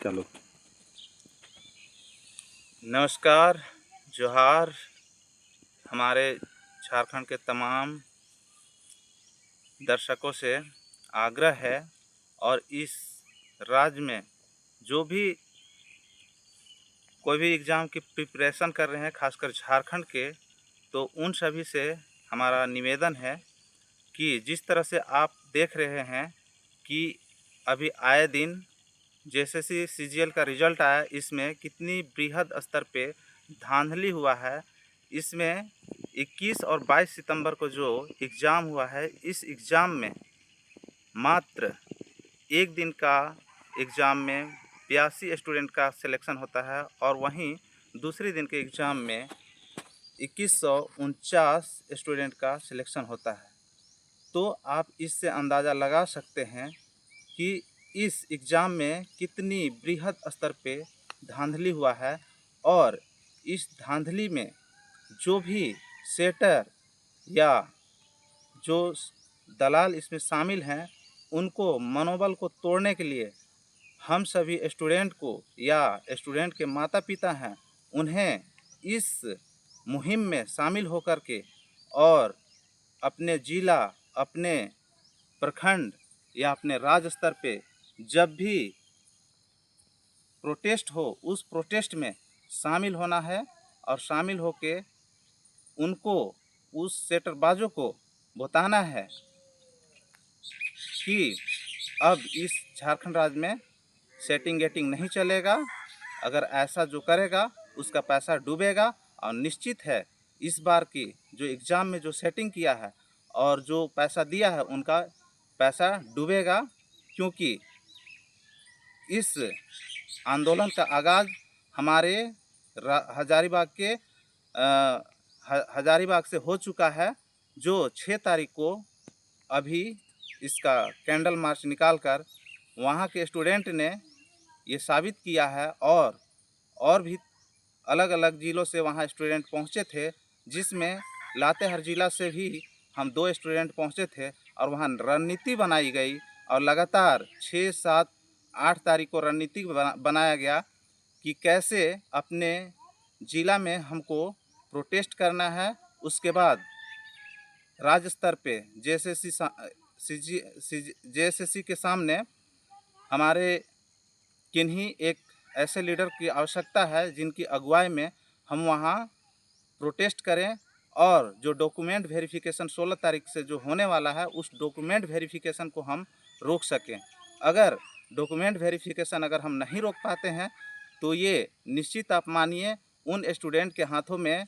चलो। नमस्कार, जोहार। हमारे झारखंड के तमाम दर्शकों से आग्रह है और इस राज्य में जो भी कोई भी एग्ज़ाम की प्रिपरेशन कर रहे हैं, खासकर झारखंड के, तो उन सभी से हमारा निवेदन है कि जिस तरह से आप देख रहे हैं कि अभी आए दिन जेएसएससी सीजीएल का रिज़ल्ट आया, इसमें कितनी बृहद स्तर पे धांधली हुआ है। इसमें 21 और 22 सितंबर को जो एग्ज़ाम हुआ है, इस एग्ज़ाम में मात्र एक दिन का एग्ज़ाम में 82 स्टूडेंट का सिलेक्शन होता है और वहीं दूसरे दिन के एग्ज़ाम में 2149 स्टूडेंट का सिलेक्शन होता है। तो आप इससे अंदाज़ा लगा सकते हैं कि इस एग्ज़ाम में कितनी बृहद स्तर पे धांधली हुआ है और इस धांधली में जो भी सेटर या जो दलाल इसमें शामिल हैं, उनको मनोबल को तोड़ने के लिए हम सभी स्टूडेंट को या स्टूडेंट के माता पिता हैं, उन्हें इस मुहिम में शामिल होकर के और अपने जिला, अपने प्रखंड या अपने राज्य स्तर पे जब भी प्रोटेस्ट हो, उस प्रोटेस्ट में शामिल होना है और शामिल होके उनको, उस सेटरबाजों को बताना है कि अब इस झारखंड राज्य में सेटिंग गेटिंग नहीं चलेगा। अगर ऐसा जो करेगा उसका पैसा डूबेगा और निश्चित है इस बार की जो एग्ज़ाम में जो सेटिंग किया है और जो पैसा दिया है उनका पैसा डूबेगा, क्योंकि इस आंदोलन का आगाज़ हमारे हजारीबाग से हो चुका है, जो 6 तारीख को अभी इसका कैंडल मार्च निकालकर वहाँ के स्टूडेंट ने ये साबित किया है और भी अलग अलग ज़िलों से वहाँ स्टूडेंट पहुँचे थे, जिसमें लातेहार ज़िला से भी हम 2 स्टूडेंट पहुँचे थे और वहाँ रणनीति बनाई गई और लगातार 6, 7, 8 तारीख को रणनीति बनाया गया कि कैसे अपने ज़िला में हमको प्रोटेस्ट करना है। उसके बाद राज्य स्तर पे जेएसएससी के सामने हमारे किन्हीं एक ऐसे लीडर की आवश्यकता है जिनकी अगुवाई में हम वहाँ प्रोटेस्ट करें और जो डॉक्यूमेंट वेरिफिकेशन 16 तारीख से जो होने वाला है, उस डॉक्यूमेंट वेरिफिकेशन को हम रोक सकें। अगर डॉक्यूमेंट वेरिफिकेशन अगर हम नहीं रोक पाते हैं तो ये निश्चित आप मानिए उन स्टूडेंट के हाथों में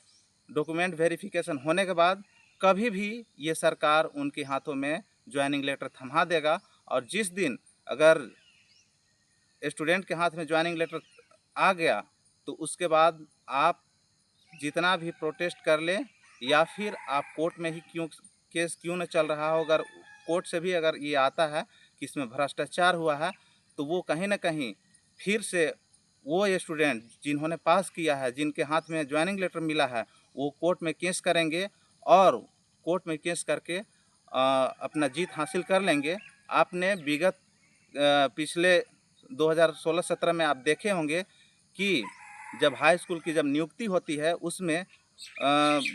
डॉक्यूमेंट वेरिफिकेशन होने के बाद कभी भी ये सरकार उनके हाथों में ज्वाइनिंग लेटर थमा देगा और जिस दिन अगर स्टूडेंट के हाथ में ज्वाइनिंग लेटर आ गया तो उसके बाद आप जितना भी प्रोटेस्ट कर लें या फिर आप कोर्ट में ही केस क्यों न चल रहा हो, अगर कोर्ट से भी अगर ये आता है कि इसमें भ्रष्टाचार हुआ है, तो वो कहीं ना कहीं फिर से वो स्टूडेंट जिन्होंने पास किया है, जिनके हाथ में ज्वाइनिंग लेटर मिला है, वो कोर्ट में केस करेंगे और कोर्ट में केस करके अपना जीत हासिल कर लेंगे। आपने विगत पिछले 2016-17 में आप देखे होंगे कि जब हाई स्कूल की जब नियुक्ति होती है, उसमें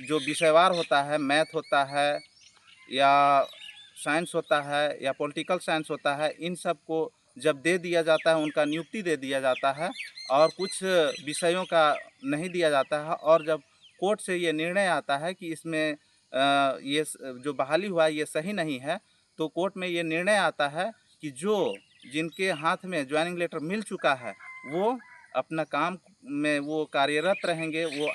जो विषयवार होता है, मैथ होता है या साइंस होता है या पॉलिटिकल साइंस होता है, इन सब को जब दे दिया जाता है, उनका नियुक्ति दे दिया जाता है और कुछ विषयों का नहीं दिया जाता है और जब कोर्ट से ये निर्णय आता है कि इसमें ये जो बहाली हुआ है ये सही नहीं है, तो कोर्ट में ये निर्णय आता है कि जो जिनके हाथ में ज्वाइनिंग लेटर मिल चुका है वो अपना काम में वो कार्यरत रहेंगे, वो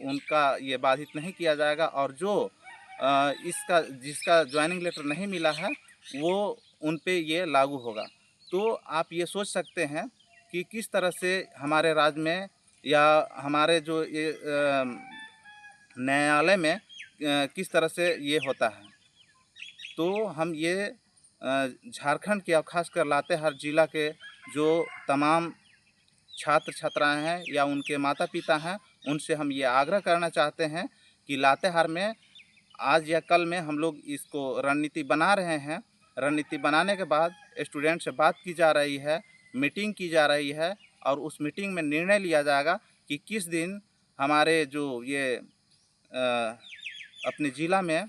उनका ये बाधित नहीं किया जाएगा और जो इसका जिसका ज्वाइनिंग लेटर नहीं मिला है वो उन पे ये लागू होगा। तो आप ये सोच सकते हैं कि किस तरह से हमारे राज्य में या हमारे जो ये न्यायालय में किस तरह से ये होता है। तो हम ये झारखंड के और खासकर लातेहार ज़िला के जो तमाम छात्र छात्राएं हैं या उनके माता पिता हैं, उनसे हम ये आग्रह करना चाहते हैं कि लातेहार में आज या कल में हम लोग इसको रणनीति बना रहे हैं। रणनीति बनाने के बाद स्टूडेंट से बात की जा रही है, मीटिंग की जा रही है और उस मीटिंग में निर्णय लिया जाएगा कि किस दिन हमारे जो ये अपने ज़िला में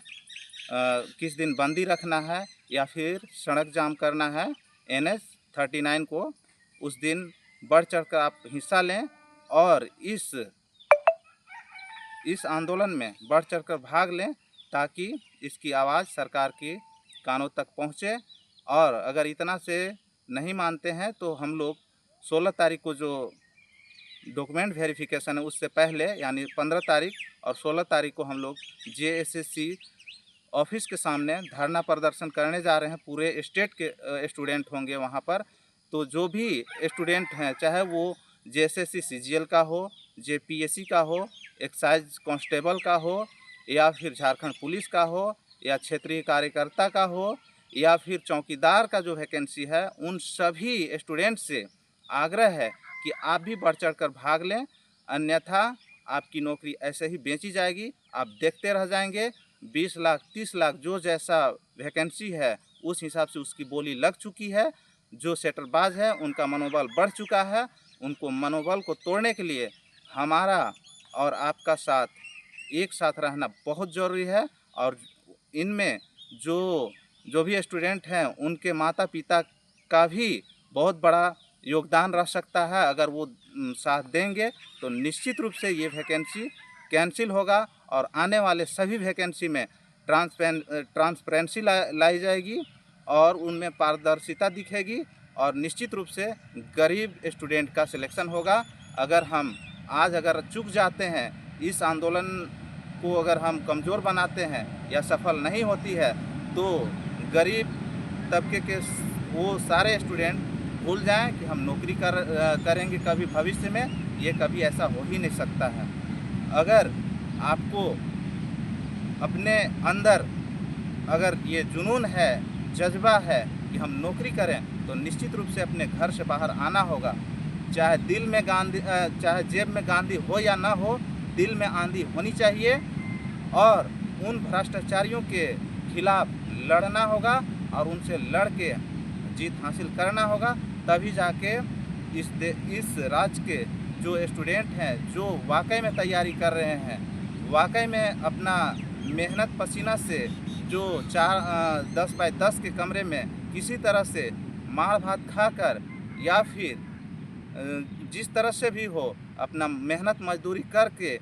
किस दिन बंदी रखना है या फिर सड़क जाम करना है NH 39 को, उस दिन बढ़ चढ़कर आप हिस्सा लें और इस आंदोलन में बढ़ चढ़कर भाग लें ताकि इसकी आवाज़ सरकार की कानों तक पहुँचे। और अगर इतना से नहीं मानते हैं तो हम लोग 16 तारीख को जो डॉक्यूमेंट वेरिफिकेशन है उससे पहले यानी 15 तारीख और 16 तारीख को हम लोग JSSC ऑफिस के सामने धरना प्रदर्शन करने जा रहे हैं। पूरे स्टेट के स्टूडेंट होंगे वहाँ पर। तो जो भी स्टूडेंट हैं, चाहे वो JSSC CGL का हो, JPSC का हो, एक्साइज कांस्टेबल का हो, या फिर झारखंड पुलिस का हो, या क्षेत्रीय कार्यकर्ता का हो, या फिर चौकीदार का जो वैकेंसी है, उन सभी स्टूडेंट से आग्रह है कि आप भी बढ़ चढ़ कर भाग लें, अन्यथा आपकी नौकरी ऐसे ही बेची जाएगी। आप देखते रह जाएंगे। 20 लाख 30 लाख जो जैसा वैकेंसी है उस हिसाब से उसकी बोली लग चुकी है। जो सेटरबाज है उनका मनोबल बढ़ चुका है। उनको मनोबल को तोड़ने के लिए हमारा और आपका साथ एक साथ रहना बहुत ज़रूरी है। और इनमें जो भी स्टूडेंट हैं उनके माता पिता का भी बहुत बड़ा योगदान रह सकता है। अगर वो साथ देंगे तो निश्चित रूप से ये वैकेंसी कैंसिल होगा और आने वाले सभी वैकेंसी में ट्रांसपेरेंसी लाई जाएगी और उनमें पारदर्शिता दिखेगी और निश्चित रूप से गरीब स्टूडेंट का सिलेक्शन होगा। अगर हम आज अगर चूक जाते हैं, इस आंदोलन को अगर हम कमज़ोर बनाते हैं या सफल नहीं होती है, तो गरीब तबके के वो सारे स्टूडेंट भूल जाएं कि हम नौकरी करेंगे कभी भविष्य में। ये कभी ऐसा हो ही नहीं सकता है। अगर आपको अपने अंदर अगर ये जुनून है, जज्बा है कि हम नौकरी करें, तो निश्चित रूप से अपने घर से बाहर आना होगा। चाहे दिल में गांधी चाहे जेब में गांधी हो या ना हो, दिल में आंधी होनी चाहिए और उन भ्रष्टाचारियों के खिलाफ लड़ना होगा और उनसे लड़ के जीत हासिल करना होगा। तभी जाके इस राज्य के जो स्टूडेंट हैं, जो वाकई में तैयारी कर रहे हैं, वाकई में अपना मेहनत पसीना से जो 10 बाय 10 के कमरे में किसी तरह से मार भात खाकर या फिर जिस तरह से भी हो अपना मेहनत मजदूरी करके,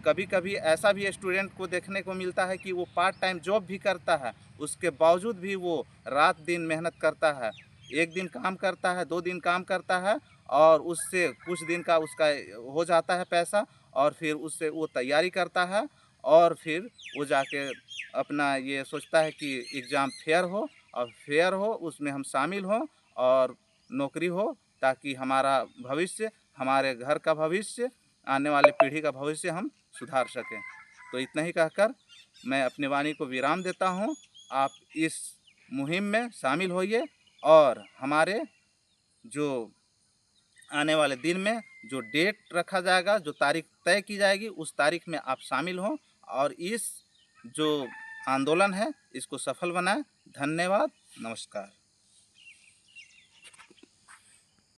कभी कभी ऐसा भी स्टूडेंट को देखने को मिलता है कि वो पार्ट टाइम जॉब भी करता है, उसके बावजूद भी वो रात दिन मेहनत करता है। एक दिन काम करता है, 2 दिन काम करता है और उससे कुछ दिन का उसका हो जाता है पैसा और फिर उससे वो तैयारी करता है और फिर वो जाके अपना ये सोचता है कि एग्ज़ाम फेयर हो और फेयर हो उसमें हम शामिल हों और नौकरी हो, ताकि हमारा भविष्य, हमारे घर का भविष्य, आने वाले पीढ़ी का भविष्य हम सुधार सकें। तो इतना ही कहकर मैं अपनी वाणी को विराम देता हूँ। आप इस मुहिम में शामिल होइए और हमारे जो आने वाले दिन में जो डेट रखा जाएगा, जो तारीख तय की जाएगी, उस तारीख में आप शामिल हों और इस जो आंदोलन है इसको सफल बनाएं। धन्यवाद, नमस्कार।